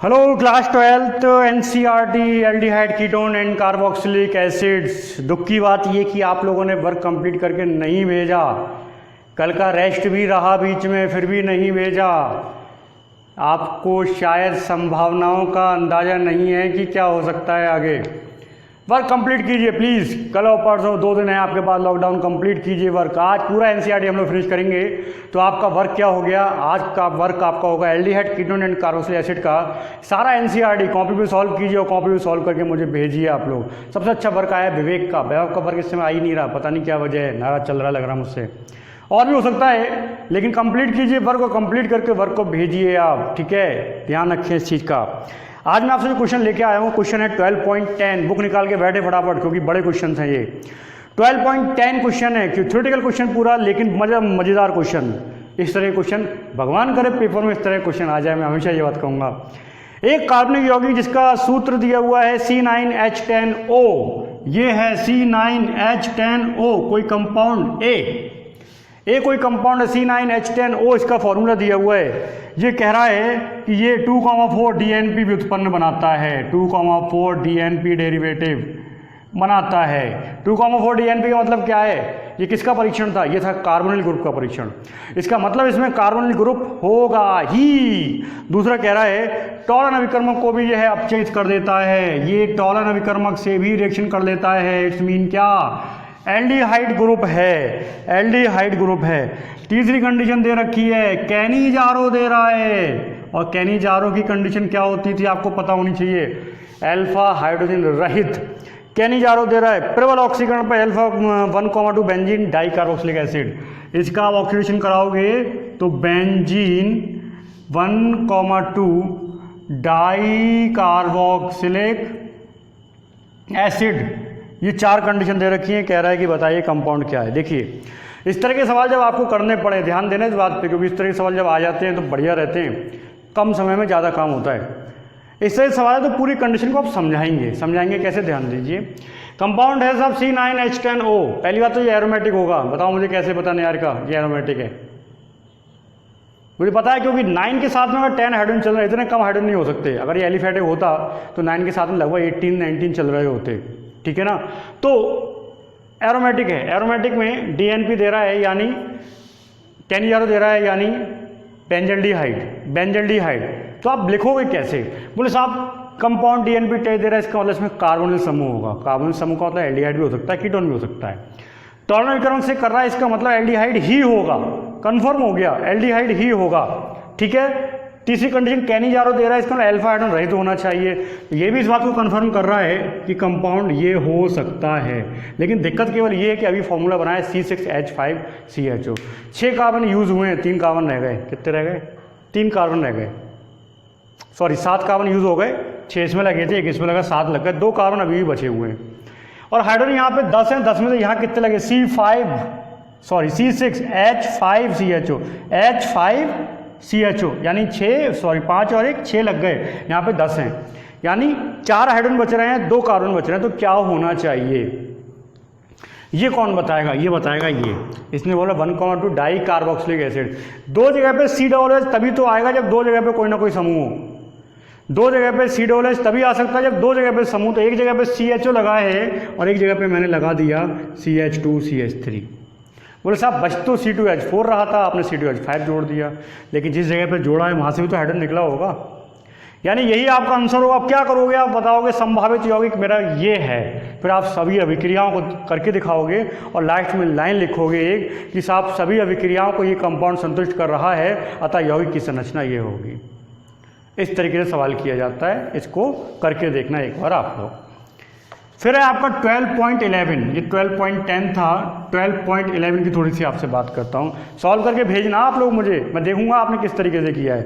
Hello class 12th NCERT aldehyde ketone and carboxylic acids. दुख की बात ये कि आप लोगों ने वर्क कंप्लीट करके नहीं भेजा। कल का रेस्ट भी रहा बीच में, फिर भी नहीं भेजा। आपको शायद संभावनाओं का अंदाज़ा नहीं है कि क्या हो सकता है आगे। वर्क कंप्लीट कीजिए प्लीज़। कल और परसों 2 दिन है आपके पास, लॉकडाउन कंप्लीट कीजिए वर्क। आज पूरा एनसीईआरटी हम लोग फिनिश करेंगे। तो आपका वर्क क्या हो गया? आज का वर्क आपका होगा aldehyde ketone and carboxylic acid का सारा एनसीईआरटी कॉपी पे सॉल्व कीजिए और कॉपी पे सॉल्व करके मुझे भेजिए आप लोग। सबसे अच्छा वर्क आया विवेक का। विवेक का वर्क इस समय आ ही नहीं रहा, पता नहीं क्या वजह है, नाराज चल रहा लग रहा मुझसे। और भी हो सकता है, लेकिन कंप्लीट कीजिए वर्क को, कंप्लीट करके वर्क को भेजिए आप, ठीक है? ध्यान रखें इस चीज़ का। आज मैं आपसे जो क्वेश्चन लेके आया हूँ, क्वेश्चन है 12.10। बुक निकाल के बैठे फटाफट, क्योंकि बड़े क्वेश्चन हैं ये। 12.10 क्वेश्चन है, थ्योरेटिकल क्वेश्चन पूरा, लेकिन मज़ेदार क्वेश्चन। इस तरह के क्वेश्चन भगवान करे पेपर में इस तरह के क्वेश्चन आ जाए, मैं हमेशा ये बात कहूँगा। एक कार्बनिक यौगिक जिसका सूत्र दिया हुआ है C9H10O, ये है C9H10O, कोई कंपाउंड ए कोई कंपाउंड है C9H10O, इसका फॉर्मूला दिया हुआ है। ये कह रहा है कि ये 2,4 DNP व्युत्पन्न बनाता है, 2,4 DNP डेरिवेटिव बनाता है। 2,4 DNP का मतलब क्या है? ये किसका परीक्षण था? ये था कार्बोनिल ग्रुप का परीक्षण। इसका मतलब इसमें कार्बोनिल ग्रुप होगा ही। दूसरा कह रहा है टॉलन अभिकर्मक को भी यह अपचयित कर देता है, ये टॉलन अभिकर्मक से भी रिएक्शन कर लेता है। इट्स मीन क्या? एल्डिहाइड ग्रुप है, एल्डिहाइड ग्रुप है। तीसरी कंडीशन दे रखी है, कैनिजारो दे रहा है। और कैनिजारो की कंडीशन क्या होती थी आपको पता होनी चाहिए, अल्फा हाइड्रोजन रहित। कैनिजारो दे रहा है प्रबल ऑक्सीकरण पर alpha 1,2 benzene di carboxylic acid. इसका आप ऑक्सीडेशन कराओगे तो बेंजीन 1,2 डाई कार्बोक्सिलिक एसिड। ये 4 कंडीशन दे रखी है। कह रहा है कि बताइए कंपाउंड क्या है। देखिए, इस तरह के सवाल जब आपको करने पड़े, ध्यान देना इस बात पे, क्योंकि इस तरह के सवाल जब आ जाते हैं तो बढ़िया रहते हैं, कम समय में ज़्यादा काम होता है। इस तरह के सवाल है तो पूरी कंडीशन को आप समझाएंगे कैसे? ध्यान दीजिए। कंपाउंड है साहब C9H10O। पहली बात तो ये एरोमेटिक होगा। बताओ मुझे कैसे पता नहीं यार का ये एरोमेटिक है? मुझे पता है, क्योंकि 9 के साथ में अगर 10 हाइड्रोजन चल रहे, इतने कम हाइड्रोजन नहीं हो सकते। अगर ये एलिफेटिक होता तो 9 के साथ में लगभग 18-19 चल रहे होते, ठीक है ना? तो एरोमेटिक है। एरोमेटिक में DNP दे रहा है, यानी कैनिजारो दे रहा है, यानी बेंजल्डिहाइड। तो आप लिखोगे कैसे? बोले साहब कंपाउंड DNP दे रहा है, इसका मतलब इसमें कार्बोनिल समूह होगा। कार्बोनिल समूह का मतलब एल्डिहाइड भी हो सकता है, कीटोन भी हो सकता है। टॉलन अभिकर्मक से कर रहा है, इसका मतलब एल्डिहाइड ही होगा। कंफर्म हो गया, एल्डिहाइड ही होगा, ठीक है? तीसरी कंडीशन कैनिजारो दे रहा है, इसका मतलब अल्फा हाइड्रोजन रहित होना चाहिए। तो ये भी इस बात को कंफर्म कर रहा है कि कंपाउंड ये हो सकता है। लेकिन दिक्कत केवल ये है कि अभी फॉर्मूला बनाया C6H5CHO। 6 कार्बन यूज़ हुए हैं, 3 कार्बन रह गए। कितने रह गए? 3 कार्बन रह गए, सॉरी 7 कार्बन यूज़ हो गए। 6 इसमें लगे थे, 1 इसमें लगा, 7 लग गए। 2 कार्बन अभी भी बचे हुए हैं। और हाइड्रोजन यहाँ पे 10 हैं, 10 में से यहाँ कितने लगे? C6H5CHO, H5CHO, यानी 5 और 1 6 लग गए। यहाँ पे 10 हैं, यानी 4 हाइड्रोजन बच रहे हैं, 2 कार्बन बच रहे हैं। तो क्या होना चाहिए? ये कौन बताएगा? ये बताएगा ये। इसने बोला 1,2 डाई कार्बोक्सिलिक एसिड। 2 जगह पे C तभी तो आएगा जब 2 जगह पे कोई ना कोई समूह हो। 2 जगह पे C तभी आ सकता है जब 2 जगह पे समूह। तो एक जगह पे CHO लगा है और एक जगह पे मैंने लगा दिया CH2CH3। बोले साहब बच तो C2H4 रहा था, आपने C2H5 जोड़ दिया। लेकिन जिस जगह पे जोड़ा है वहाँ से भी तो हाइड्रोजन निकला होगा, यानी यही आपका आंसर होगा। आप क्या करोगे? आप बताओगे संभावित यौगिक मेरा ये है। फिर आप सभी अभिक्रियाओं को करके दिखाओगे और लास्ट में लाइन लिखोगे एक कि साहब सभी अभिक्रियाओं को ये कंपाउंड संतुष्ट कर रहा है, अतः यौगिक की संरचना ये होगी। इस तरीके से सवाल किया जाता है। इसको करके देखना एक बार आप लोग। फिर है आपका 12.11। ये 12.10 था, 12.11 की थोड़ी सी आपसे बात करता हूँ। सॉल्व करके भेजना आप लोग मुझे, मैं देखूंगा आपने किस तरीके से किया है।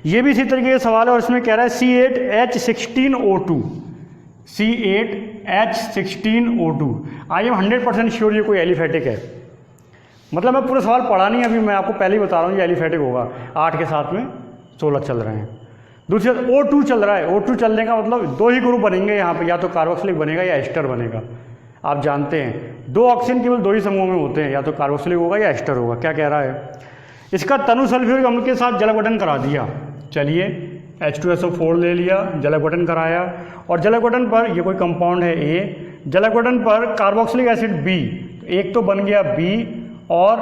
ये भी इसी तरीके का सवाल है और इसमें कह रहा है C8H16O2, C8H16O2। I am 100% sure ये कोई एलिफेटिक है। मतलब मैं पूरा सवाल पढ़ा नहीं, अभी मैं आपको पहले ही बता रहा हूँ ये एलिफेटिक होगा। 8 के साथ में 16 चल रहे हैं। दूसरी O2 चल रहा है। O2 चलने का मतलब 2 ही ग्रुप बनेंगे यहाँ पे, या तो कार्बोक्सिलिक बनेगा या एस्टर बनेगा। आप जानते हैं 2 ऑक्सीजन केवल 2 ही समूह में होते हैं, या तो कार्बोक्सिलिक होगा या एस्टर होगा। क्या कह रहा है? इसका तनु सल्फ्यूरिक अम्ल के साथ जल गठन करा दिया। चलिए H2SO4 ले लिया, जल अपघटन कराया, और जल अपघटन पर ये कोई कंपाउंड है A, जल अपघटन पर कार्बोक्सिलिक एसिड B, एक तो बन गया B और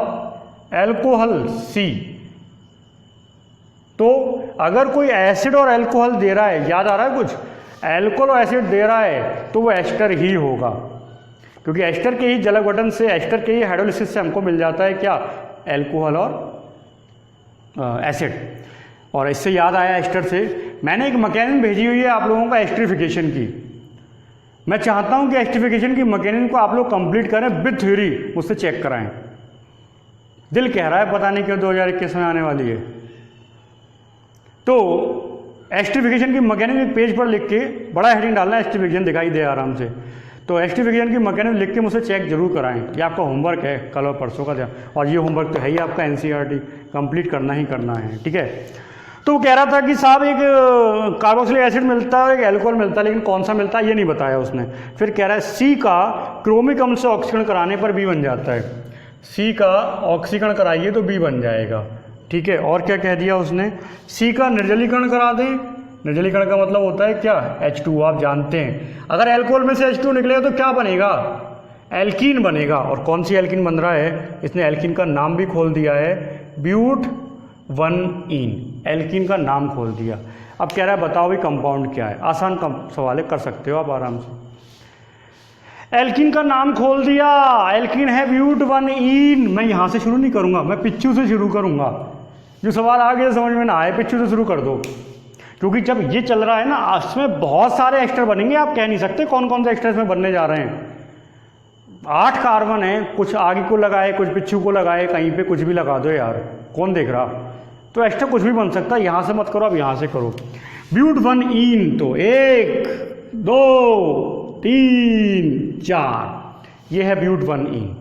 एल्कोहल C। तो अगर कोई एसिड और एल्कोहल दे रहा है, याद आ रहा है कुछ, एल्कोहल और एसिड दे रहा है तो वो एस्टर ही होगा, क्योंकि एस्टर के ही जल अपघटन से, एस्टर के ही हाइड्रोलिसिस से हमको मिल जाता है क्या, एल्कोहल और एसिड। और इससे याद आया एस्टर से, मैंने एक मैकेनिज्म भेजी हुई है आप लोगों का एस्टरिफिकेशन की। मैं चाहता हूं कि एस्टरिफिकेशन की मैकेनिज्म को आप लोग कंप्लीट करें विद थ्योरी, मुझसे चेक कराएं। दिल कह रहा है पता नहीं क्यों 2021 में आने वाली है। तो एस्टरिफिकेशन की मैकेनिज्म पेज पर लिख के बड़ा हेडिंग डालना है, एस्टरिफिकेशन दिखाई दे आराम से। तो एस्टरिफिकेशन की मैकेनिज्म लिख के मुझसे चेक जरूर कराएं। ये आपका होमवर्क है कल और परसों का, और ये होमवर्क तो है ही आपका एनसीईआरटी कंप्लीट करना ही करना है, ठीक है। तो वो कह रहा था कि साहब एक कार्बोक्सिलिक एसिड मिलता है, एक एल्कोहल मिलता है, लेकिन कौन सा मिलता है ये नहीं बताया उसने। फिर कह रहा है सी का क्रोमिक अम्ल से ऑक्सीकरण कराने पर बी बन जाता है, सी का ऑक्सीकरण कराइए तो बी बन जाएगा, ठीक है। और क्या कह दिया उसने, सी का निर्जलीकरण करा दें। निर्जलीकरण का मतलब होता है क्या, H2, आप जानते हैं। अगर एल्कोहल में से H2 निकलेगा तो क्या बनेगा, एल्कीन बनेगा। और कौन सी एल्कीन बन रहा है, इसने एल्कीन का नाम भी खोल दिया है, ब्यूट-1-ईन, एल्कीन का नाम खोल दिया। अब कह रहा है बताओ भी कंपाउंड क्या है, आसान सवाल कर सकते हो आप आराम से। एल्कीन का नाम खोल दिया, एल्कीन है ब्यूट-1-ईन। मैं यहाँ से शुरू नहीं करूँगा, मैं पिच्चू से शुरू करूँगा। जो सवाल आगे समझ में ना आए पिच्चू से शुरू कर दो, क्योंकि जब ये चल रहा है ना, इसमें बहुत सारे एक्स्ट्रा बनेंगे, आप कह नहीं सकते कौन कौन से एक्स्ट्रा इसमें बनने जा रहे हैं। 8 कार्बन है, कुछ आगे को लगाए, कुछ पिछू को लगाए, कहीं पे कुछ भी लगा दो यार, कौन देख रहा। तो एक्स्ट्रा कुछ भी बन सकता है, यहाँ से मत करो, अब यहाँ से करो। ब्यूट-1-ईन, तो 1 2 3 4, ये है ब्यूट-1-ईन।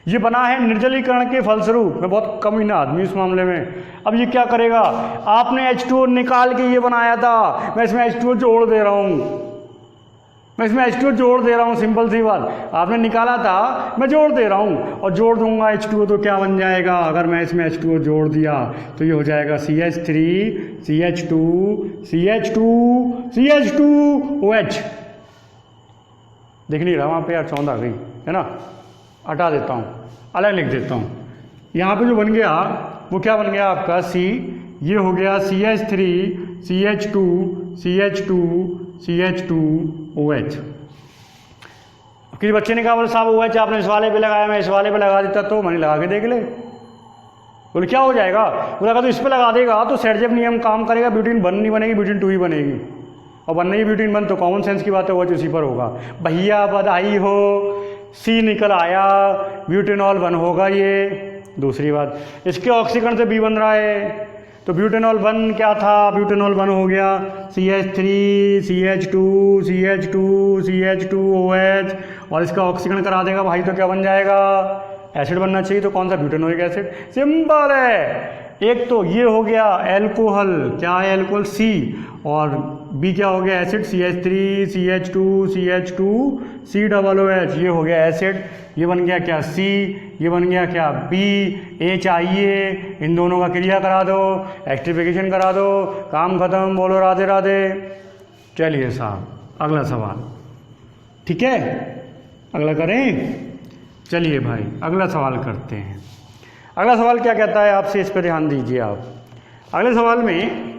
ये बना है निर्जलीकरण के फलस्वरूप। मैं बहुत कम ही ना आदमी इस मामले में। अब ये क्या करेगा, आपने H2O निकाल के ये बनाया था, मैं इसमें H2O जोड़ दे रहा हूँ, मैं इसमें H2O जोड़ दे रहा हूँ, सिंपल सी बात। आपने निकाला था, मैं जोड़ दे रहा हूँ, और जोड़ दूंगा H2O तो क्या बन जाएगा, अगर मैं इसमें H2O जोड़ दिया तो ये हो जाएगा CH3 CH2 CH2 CH2OH। दिख नहीं रहा वहाँ पे यार, चौंध आ गई है ना, हटा देता हूँ, अलग लिख देता हूँ। यहाँ पे जो बन गया वो क्या बन गया आपका C, ये हो गया CH3 CH2 CH2 CH2OH। किसी बच्चे ने कहा बोले साहब OH आपने इस वाले पे लगाया, मैं इस वाले पे लगा देता तो, मैंने लगा के देख ले। बोले क्या हो जाएगा, बोला लगा तो इस पे लगा देगा तो सेरजेव नियम काम करेगा, ब्यूटीन वन नहीं बनेगी, ब्यूटीन 2 ही बनेगी, और बनने ही ब्यूटीन वन, तो कॉमन सेंस की बात है, OH उसी पर होगा। भैया बधाई हो, C निकल आया, ब्यूटेनॉल 1 होगा। ये दूसरी बात, इसके ऑक्सीकरण से B बन रहा है, तो ब्यूटेनॉल 1 क्या था, ब्यूटेनॉल 1 हो गया CH3 CH2 CH2 CH2OH, और इसका ऑक्सीकरण करा देगा भाई, तो क्या बन जाएगा, एसिड बनना चाहिए, तो कौन सा, ब्यूटेनोइक एसिड। सिंपल है। एक तो ये हो गया एल्कोहल, क्या है एल्कोहल C, और B क्या हो गया acid, CH3 CH2 CH2 COOH, ये हो गया एसिड। ये बन गया क्या C, ये बन गया क्या B, H आइए, इन दोनों का क्रिया करा दो, एस्टरिफिकेशन करा दो, काम खत्म, बोलो राधे राधे। चलिए साहब अगला सवाल, ठीक है, अगला करें। चलिए भाई अगला सवाल करते हैं। अगला सवाल क्या कहता है आपसे, इस पर ध्यान दीजिए आप। अगले सवाल में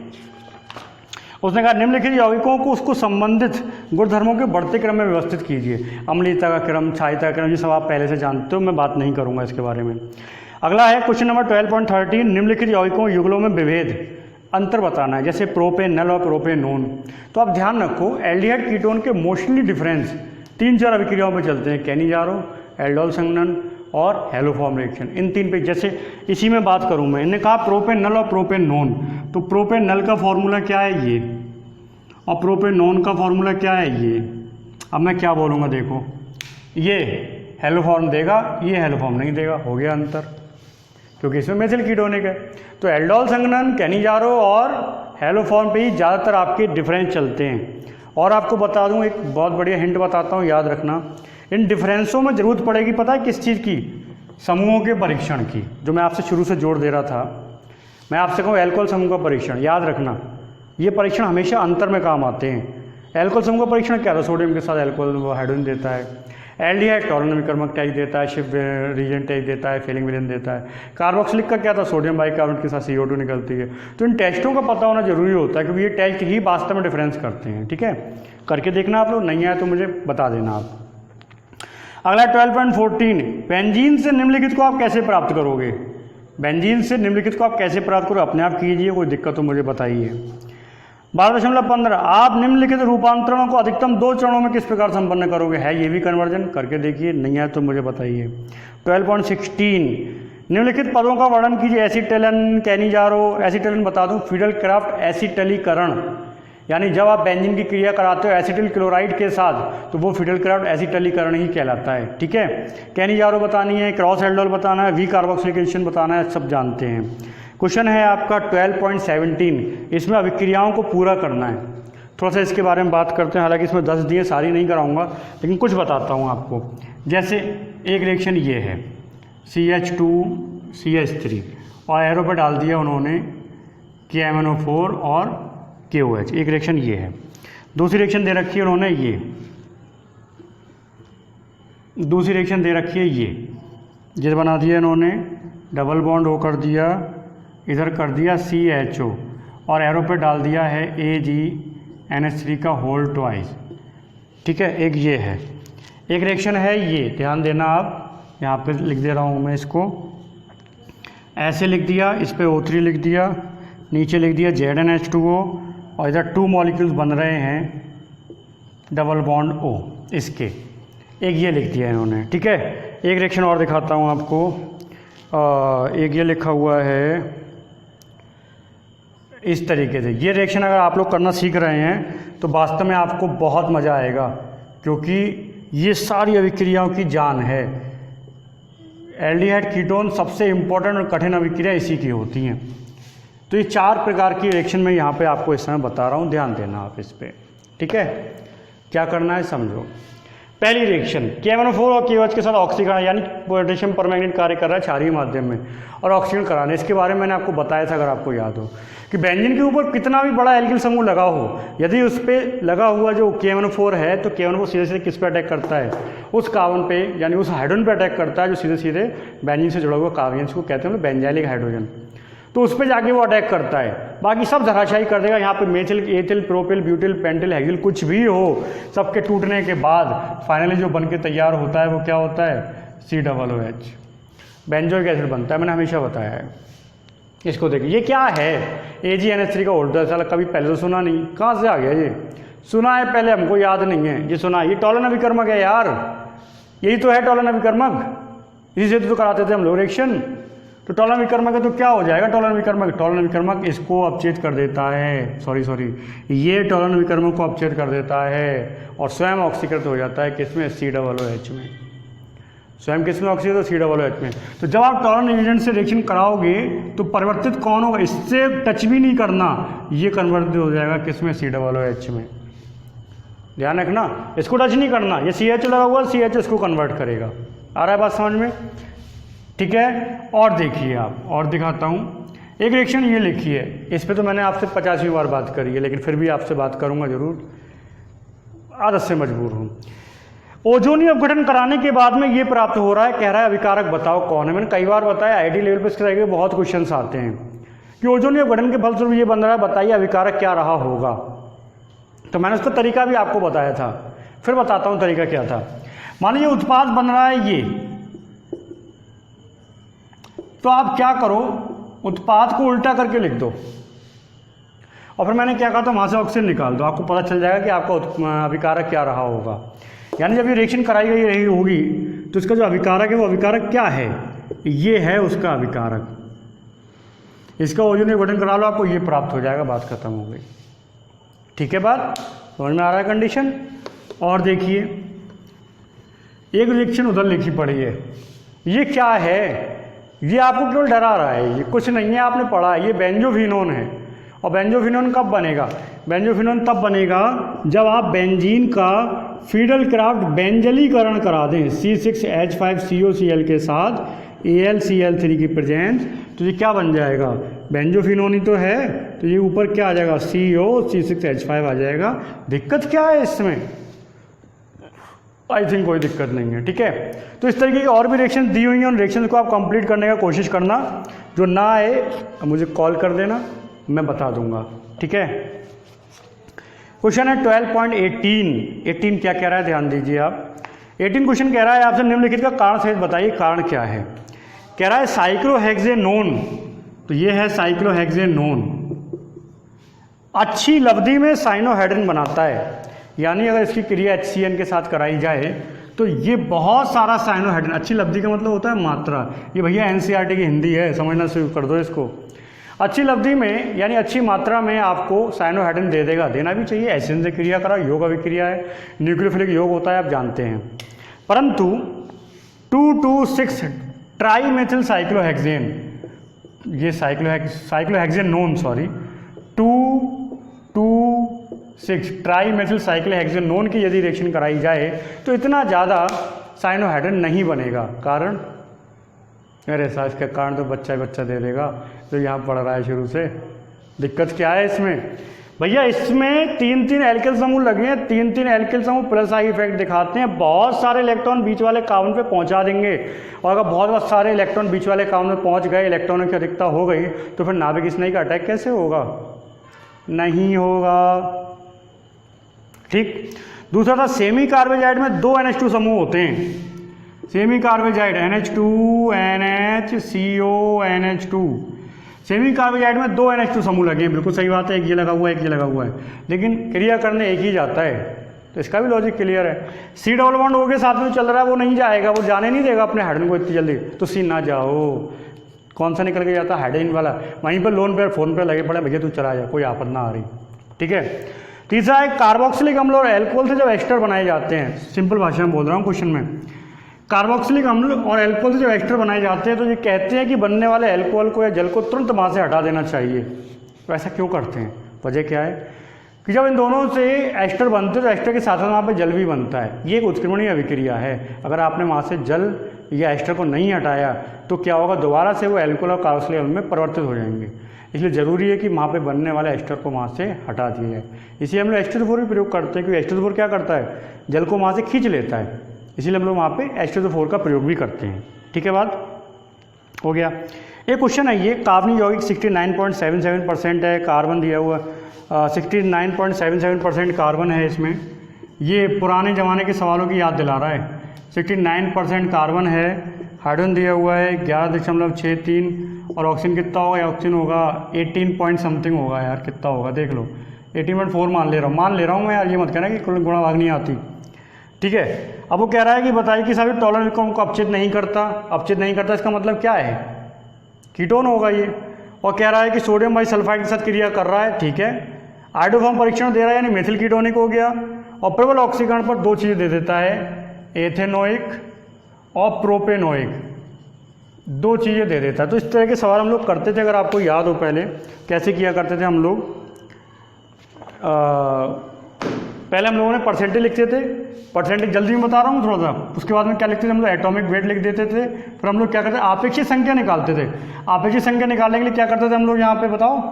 उसने कहा निम्नलिखित यौगिकों को उसको संबंधित गुणधर्मों के बढ़ते क्रम में व्यवस्थित कीजिए। अम्लीयता का क्रम, क्षारीयता का क्रम, ये सब आप पहले से जानते हो, मैं बात नहीं करूंगा इसके बारे में। अगला है क्वेश्चन नंबर 12.13, निम्नलिखित यौगिकों युगलों में विभेद, अंतर बताना है, जैसे प्रोपेनल और प्रोपेनोन। तो आप ध्यान रखो, एल्डिहाइड कीटोन के मोस्टली डिफरेंस 3-4 अभिक्रियाओं पर चलते हैं, कैनिजारो, एल्डोल संघनन और हेलोफॉर्म रिएक्शन, इन 3 पे। जैसे इसी में बात करूं मैं, इन्हें कहा प्रोपेनल और प्रोपेनोन, तो प्रोपेनल का फॉर्मूला क्या है ये, और प्रोपेनोन का फॉर्मूला क्या है ये। अब मैं क्या बोलूँगा, देखो ये हेलोफॉर्म देगा, ये हेलोफॉर्म नहीं देगा, हो गया अंतर, क्योंकि इसमें मेथिल कीटोनिक है। तो एल्डोल संघनन, कैनिजारो और हेलोफॉर्म पे ही ज़्यादातर आपके डिफरेंस चलते हैं। और आपको बता दूं, एक बहुत बढ़िया हिंट बताता हूं, याद रखना, इन डिफरेंसों में ज़रूरत पड़ेगी, पता है किस चीज़ की, समूहों के परीक्षण की, जो मैं आपसे शुरू से जोड़ दे रहा था। मैं आपसे कहूँ एल्कोहल समूह का परीक्षण, याद रखना, ये परीक्षण हमेशा अंतर में काम आते हैं। एल्कोहल समूह का परीक्षण क्या था, सोडियम के साथ एल्कोहल हाइड्रोजन देता है। एल्डिहाइड टॉलन विकर्मक टैच देता है, शिफ्ट रीजन टैच देता है, फेलिंग विलेन देता है। कार्बोक्सिलिक का क्या था, सोडियम बाइकार्बोनेट के साथ CO2 निकलती है। तो इन टेस्टों का पता होना जरूरी होता है, क्योंकि ये टेस्ट ही वास्तव में डिफरेंस करते हैं। ठीक है, करके देखना आप लोग, नहीं आए तो मुझे बता देना आप। अगला 12.14, बेंजीन से निम्नलिखित को आप कैसे प्राप्त करोगे। बेंजीन से निम्नलिखित को आप कैसे प्राप्त करोगे, अपने आप कीजिए, कोई दिक्कत तो मुझे बताइए। 12.15, आप निम्नलिखित रूपांतरणों को अधिकतम 2 चरणों में किस प्रकार संपन्न करोगे। है ये भी कन्वर्जन, करके देखिए, नहीं है तो मुझे बताइए। 12.16, निम्नलिखित पदों का वर्णन कीजिए। एसिटिलिन, कैनिजारो, एसिटिलिन बता दूं, फिडल क्राफ्ट एसिटिलीकरण, यानी जब आप बेंजीन की क्रिया कराते हो एसिटिल क्लोराइड के साथ तो वो फिडल क्राफ्ट एसिटिलीकरण ही कहलाता है। ठीक है, कैनिजारो बतानी है, क्रॉस एल्डोल बताना है, वी कार्बोक्सिलिकेशन बताना है, सब जानते हैं। क्वेश्चन है आपका 12.17, इसमें अभिक्रियाओं को पूरा करना है। थोड़ा सा इसके बारे में बात करते हैं, हालांकि इसमें 10 दिए, सारी नहीं कराऊंगा, लेकिन कुछ बताता हूँ आपको। जैसे एक रिएक्शन ये है CH2CH3 और एरो पे डाल दिया उन्होंने KMnO4 और KOH, एक रिएक्शन ये है। दूसरी रिएक्शन दे रखी है उन्होंने ये, दूसरी रिएक्शन दे रखी है ये बना दिया इन्होंने, डबल बॉन्ड O कर दिया, इधर कर दिया CHO और एरो पे डाल दिया है AgNH3 का होल ट्वाइस। ठीक है, एक ये है। एक रिएक्शन है ये, ध्यान देना आप, यहाँ पे लिख दे रहा हूँ मैं इसको, ऐसे लिख दिया, इस पे O3 लिख दिया, नीचे लिख दिया ZnH2O और इधर 2 मॉलिक्यूल्स बन रहे हैं डबल बॉन्ड O, इसके एक ये लिख दिया इन्होंने। ठीक है, एक रिएक्शन और दिखाता हूँ आपको, एक ये लिखा हुआ है इस तरीके से। ये रिएक्शन अगर आप लोग करना सीख रहे हैं तो वास्तव में आपको बहुत मज़ा आएगा, क्योंकि ये सारी अभिक्रियाओं की जान है। एल्डिहाइड कीटोन सबसे इम्पोर्टेंट और कठिन अभिक्रिया इसी की होती हैं। तो ये 4 प्रकार की रिएक्शन मैं यहाँ पे आपको इस समय बता रहा हूँ, ध्यान देना आप इस पर। ठीक है, क्या करना है समझो। पहली रिएक्शन KMnO4 और KOH के साथ ऑक्सीकरण, यानी पोटेशियम परमैंगनेट कार्य कर रहा है क्षारीय माध्यम में और ऑक्सीजन कराने। इसके बारे में मैंने आपको बताया था, अगर आपको याद हो, कि बेंजीन के ऊपर कितना भी बड़ा एल्किल समूह लगा हो, यदि उस पर लगा हुआ जो KMnO4 है तो KMnO4 सीधे सीधे किस पे अटैक करता है, उस कार्बन पे, यानी उस हाइड्रोजन पे अटैक करता है जो सीधे सीधे बेंजीन से जुड़ा हुआ कार्बन, जिसको कहते हैं बेंजाइलिक हाइड्रोजन। तो उस पर जाके वो अटैक करता है, बाकी सब धराशायी कर देगा। यहाँ पे methyl, ethyl, propyl, butyl, pentyl, hexyl कुछ भी हो, सबके टूटने के बाद फाइनली जो बन के तैयार होता है वो क्या होता है, COOH, बेंजोइक एसिड बनता है। मैंने हमेशा बताया है। इसको देखिए, ये क्या है, AgNH3 का ओल्डर, साला कभी पहले तो सुना नहीं, कहाँ से आ गया ये, सुना है पहले, हमको याद नहीं है, ये सुना है। ये टॉलन अभिकर्मक है यार, यही तो है टॉलन अभिकर्मक, इसी से तो कराते थे हम लोग रिएक्शन। तो टॉलन विकर्मक है तो क्या हो जाएगा, टॉलन विकर्मक इसको अपचेत कर देता है, सॉरी ये टॉलन विकर्मक को अपचेत कर देता है और स्वयं ऑक्सीकृत हो जाता है किसमें, COOH में। स्वयं किसमें ऑक्सीकृत, COOH में। तो जब आप टॉलन एजेंट से रिएक्शन कराओगे तो परिवर्तित कौन होगा, इससे टच भी नहीं करना, ये कन्वर्ट हो जाएगा किसमें, COOH में। ध्यान रखना, इसको टच नहीं करना, ये CH लगा हुआ, CH इसको कन्वर्ट करेगा। आ रहा है बात समझ में। ठीक है, और देखिए आप, और दिखाता हूँ। एक रिएक्शन ये लिखी है, इस पे तो मैंने आपसे 50वीं बार बात करी है, लेकिन फिर भी आपसे बात करूँगा जरूर, आदत से मजबूर हूँ। ओजोनी अपघटन कराने के बाद में ये प्राप्त हो रहा है, कह रहा है अभिकारक बताओ कौन है। मैंने कई बार बताया, IIT लेवल पर इसके तरह के बहुत क्वेश्चन आते हैं कि ओजोनी अपघटन के फलस्वरूप ये बन रहा है, बताइए अभिकारक क्या रहा होगा। तो मैंने उसका तरीका भी आपको बताया था, फिर बताता हूँ तरीका क्या था। मान लीजिए उत्पाद बन रहा है ये, तो आप क्या करो, उत्पाद को उल्टा करके लिख दो और फिर मैंने क्या कहा था, वहाँ से ऑक्सीजन निकाल दो, आपको पता चल जाएगा कि आपका अभिकारक क्या रहा होगा। यानी जब ये रिएक्शन कराई गई रही होगी तो इसका जो अभिकारक है वो अभिकारक क्या है, ये है उसका अभिकारक। इसका ओजोनी अपघटन करा लो, आपको ये प्राप्त हो जाएगा, बात खत्म हो गई। ठीक है, बात समझ में आ रहा है कंडीशन। और देखिए, एक रिएक्शन उधर लिखी पड़ी है, ये क्या है, ये आपको केवल डरा रहा है, ये कुछ नहीं है, आपने पढ़ा है, ये बेंजोफिनोन है। और बेंजोफिनोन कब बनेगा, बेंजोफिनोन तब बनेगा जब आप बेंजीन का फिडल क्राफ्ट बेंजलीकरण करा दें C6H5COCl के साथ AlCl3 की प्रेजेंस, तो ये क्या बन जाएगा, बेंजोफिनोन ही तो है, तो ये ऊपर क्या आ जाएगा, CO6H5 आ जाएगा। दिक्कत क्या है इसमें? आई थिंक कोई दिक्कत नहीं है, ठीक है। तो इस तरीके की और भी रिएक्शन दी हुई हैं, उन रिएक्शन को आप कंप्लीट करने का कोशिश करना। जो ना आए मुझे कॉल कर देना, मैं बता दूंगा, ठीक है। क्वेश्चन है 12.18। 18 क्या कह रहा है, ध्यान दीजिए आप। 18 क्वेश्चन कह रहा है आपसे निम्नलिखित का कारण सहित बताइए, कारण क्या है। कह रहा है साइक्लोहेक्सेनोन, तो ये है साइक्लोहेक्सेनोन, अच्छी लब्धि में साइनोहेड्रिन बनाता है। यानी अगर इसकी क्रिया HCN के साथ कराई जाए तो ये बहुत सारा साइनोहेड्रिन, अच्छी लब्धि का मतलब होता है मात्रा, ये भैया NCERT की हिंदी है, समझना शुरू कर दो इसको। अच्छी लब्धि में यानी अच्छी मात्रा में आपको साइनोहेड्रिन दे देगा, देना भी चाहिए। एसिड से क्रिया करा, योग अभिक्रिया है, न्यूक्लियोफिलिक योग होता है, आप जानते हैं। परंतु 2,2,6 ट्राईमेथिल साइक्लोहेक्सेन, ये साइक्लोहेक्सेनोन 2,2,6 ट्राईमेथिल साइक्लोहेक्सेनोन की यदि रिएक्शन कराई जाए तो इतना ज़्यादा साइनोहेड्रिन नहीं बनेगा। कारण, अरे साहब इसका कारण तो बच्चा दे देगा तो यहाँ पढ़ रहा है शुरू से। दिक्कत क्या है इसमें भैया? इसमें 3-3 एल्किल समूह लगे हैं, 3-3 एल्किल समूह प्लस आई इफेक्ट दिखाते हैं, बहुत सारे इलेक्ट्रॉन बीच वाले कार्बन पे पहुंचा देंगे। और अगर बहुत सारे इलेक्ट्रॉन बीच वाले कार्बन में पहुंच गए, इलेक्ट्रॉनों की अधिकता हो गई, तो फिर नाभिक स्नायु का अटैक कैसे होगा? नहीं होगा, ठीक। दूसरा था सेमी कार्बोजाइड में 2 NH2 समूह होते हैं। Semi carbazide NH2 NHCO NH2, semi carbazide में 2 NH2 समूह लगे हैं, बिल्कुल सही बात है, एक ये लगा हुआ है, एक ये लगा हुआ है, लेकिन क्रिया करने एक ही जाता है, तो इसका भी लॉजिक क्लियर है। C डबल बॉन्ड हो के साथ में चल रहा है, वो नहीं जाएगा, वो जाने नहीं देगा अपने हाइड्रोजन को इतनी जल्दी, तो C ना जाओ। कौन सा निकल के जाता है? हाइड्रोजन वाला, वहीं पर लोन पे फोन पे लगे पड़े, भैया तू चला जा, कोई आपद ना आ रही, ठीक है। तीसरा है कार्बोक्सिलिक अम्ल और एल्कोहल से जब एस्टर बनाए जाते हैं, सिंपल भाषा में बोल रहा हूँ क्वेश्चन में, कार्बोक्सिलिक अम्ल और एल्कोहल से जब एस्टर बनाए जाते हैं तो ये कहते हैं कि बनने वाले एल्कोहल को या जल को तुरंत वहाँ से हटा देना चाहिए। तो ऐसा क्यों करते हैं? वजह क्या है कि जब इन दोनों से एस्टर बनते हैं तो एस्टर के साथ साथ वहाँ पे जल भी बनता है, ये एक उत्क्रमणीय अभिक्रिया है। अगर आपने वहाँ से जल या एस्टर को नहीं हटाया तो क्या होगा, दोबारा से वो एल्कोहल और कार्बोक्सिलिक अम्ल में परिवर्तित हो जाएंगे। इसलिए ज़रूरी है कि वहाँ पे बनने वाले एस्टर को वहाँ से हटा दिया जाए। इसलिए हम लोग H2SO4 भी प्रयोग करते हैं, क्योंकि H2SO4 क्या करता है, जल को वहाँ से खींच लेता है, इसीलिए हम लोग वहाँ पे H2SO4 का प्रयोग भी करते हैं, ठीक है। बात हो गया। एक क्वेश्चन है ये, कार्बनिक यौगिक 69.77% है, कार्बन दिया हुआ 69.77% कार्बन है इसमें। ये पुराने ज़माने के सवालों की याद दिला रहा है। 69% कार्बन है, हाइड्रोजन दिया हुआ है 11.63, और ऑक्सीजन कितना होगा? ऑक्सीजन होगा 18 पॉइंट समथिंग होगा यार, कितना होगा देख लो, 18.4 मान ले रहा हूँ मैं यार, ये मत कहना कि गुणा भाग नहीं आती, ठीक है। अब वो कह रहा है कि बताइए कि सभी टॉलरेंस को अपचित नहीं करता, इसका मतलब क्या है? कीटोन होगा ये। और कह रहा है कि सोडियम बाइसल्फाइड के साथ क्रिया कर रहा है, ठीक है। आइडोफॉर्म परीक्षण दे रहा है, यानी मेथिल कीटोनिक हो गया। और प्रबल ऑक्सीकरण पर 2 चीज़ें दे देता है, एथेनोइक और प्रोपेनोइक, 2 चीज़ें दे देता है। तो इस तरह के सवाल हम लोग करते थे, अगर आपको याद हो पहले कैसे किया करते थे हम लोग। पहले हम लोगों ने परसेंटेज लिखते थे, परसेंटेज जल्दी में बता रहा हूँ थोड़ा सा, उसके बाद में क्या लिखते थे हम लोग, एटॉमिक वेट लिख देते थे। फिर हम लोग क्या करते थे, आपेक्षिक संख्या निकालते थे। आपेक्षिक संख्या निकालने के लिए क्या करते थे हम लोग, यहाँ पे बताओ,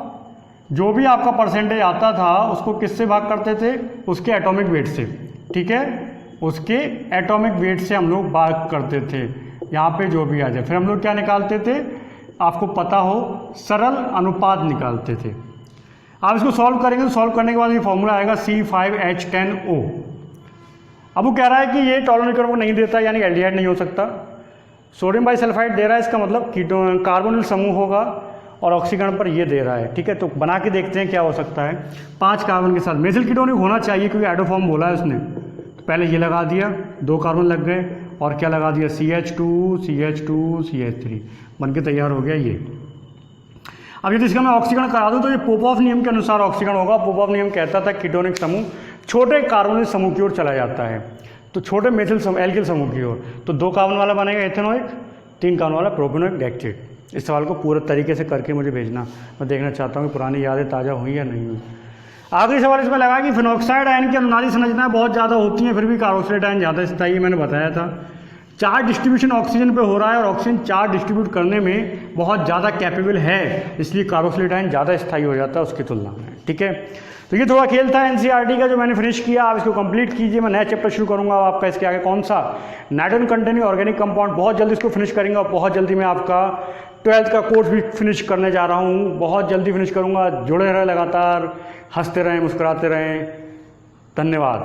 जो भी आपका परसेंटेज आता था उसको किससे भाग करते थे, उसके एटॉमिक वेट से, ठीक है, उसके एटॉमिक वेट से हम लोग भाग करते थे, यहाँ पे जो भी आ जाए। फिर हम लोग क्या निकालते थे, आपको पता हो, सरल अनुपात निकालते थे। आप इसको सॉल्व करेंगे तो सॉल्व करने के बाद ये फॉर्मूला आएगा C5H10O। अब वो कह रहा है कि ये टॉलरेंस को नहीं देता, यानी एल्डिहाइड नहीं हो सकता। सोडियम बाइसल्फाइड दे रहा है, इसका मतलब कीटोन कार्बोनिल समूह होगा, और ऑक्सीकरण पर ये दे रहा है, ठीक है। तो बना के देखते हैं क्या हो सकता है। 5 कार्बन के साथ मेथिल कीटोनिक होना चाहिए, क्योंकि आइडोफॉर्म बोला है उसने। तो पहले ये लगा दिया, 2 कार्बन लग गए, और क्या लगा दिया, CH2 बन के तैयार हो गया ये। अब यदि इसका मैं ऑक्सीकरण करा दूं तो ये पोपॉफ नियम के अनुसार ऑक्सीकरण होगा। पोपॉफ नियम कहता था कीटोनिक समूह छोटे कार्बोनिल समूह की ओर चला जाता है, तो छोटे मेथिल एल्किल समूह की ओर। तो 2 कार्बन वाला बनेगा एथेनोइक, 3 कार्बन वाला प्रोपेनोइक डेक्टेट। इस सवाल को पूरे तरीके से करके मुझे भेजना, मैं देखना चाहता हूँ कि पुरानी यादें ताज़ा हुई या नहीं हुई। आखिरी सवाल इसमें लगा कि फिनॉक्साइड आयन की अनुनादी संरचनाएं बहुत ज़्यादा होती हैं, फिर भी कार्बोक्सिलेट आयन ज़्यादा स्थिर, ये मैंने बताया था। चार्ज डिस्ट्रीब्यूशन ऑक्सीजन पे हो रहा है और ऑक्सीजन चार्ज डिस्ट्रीब्यूट करने में बहुत ज़्यादा कैपेबल है, इसलिए कार्बोक्सिलिक आयन ज़्यादा स्थायी हो जाता है उसकी तुलना में। ठीक है, तो ये थोड़ा खेल था एनसीईआरटी का जो मैंने फिनिश किया। आप इसको कंप्लीट कीजिए। मैं नया चैप्टर शुरू करूंगा आपका इसके आगे कौन सा, नाइट्रोजन कंटेनिंग ऑर्गेनिक कंपाउंड। बहुत जल्दी इसको फिनिश करेंगे और बहुत जल्दी मैं आपका 12th का कोर्स भी फिनिश करने जा रहा हूँ, बहुत जल्दी फिनिश करूँगा। जुड़े रहें, लगातार हंसते रहें, मुस्कुराते रहें। धन्यवाद।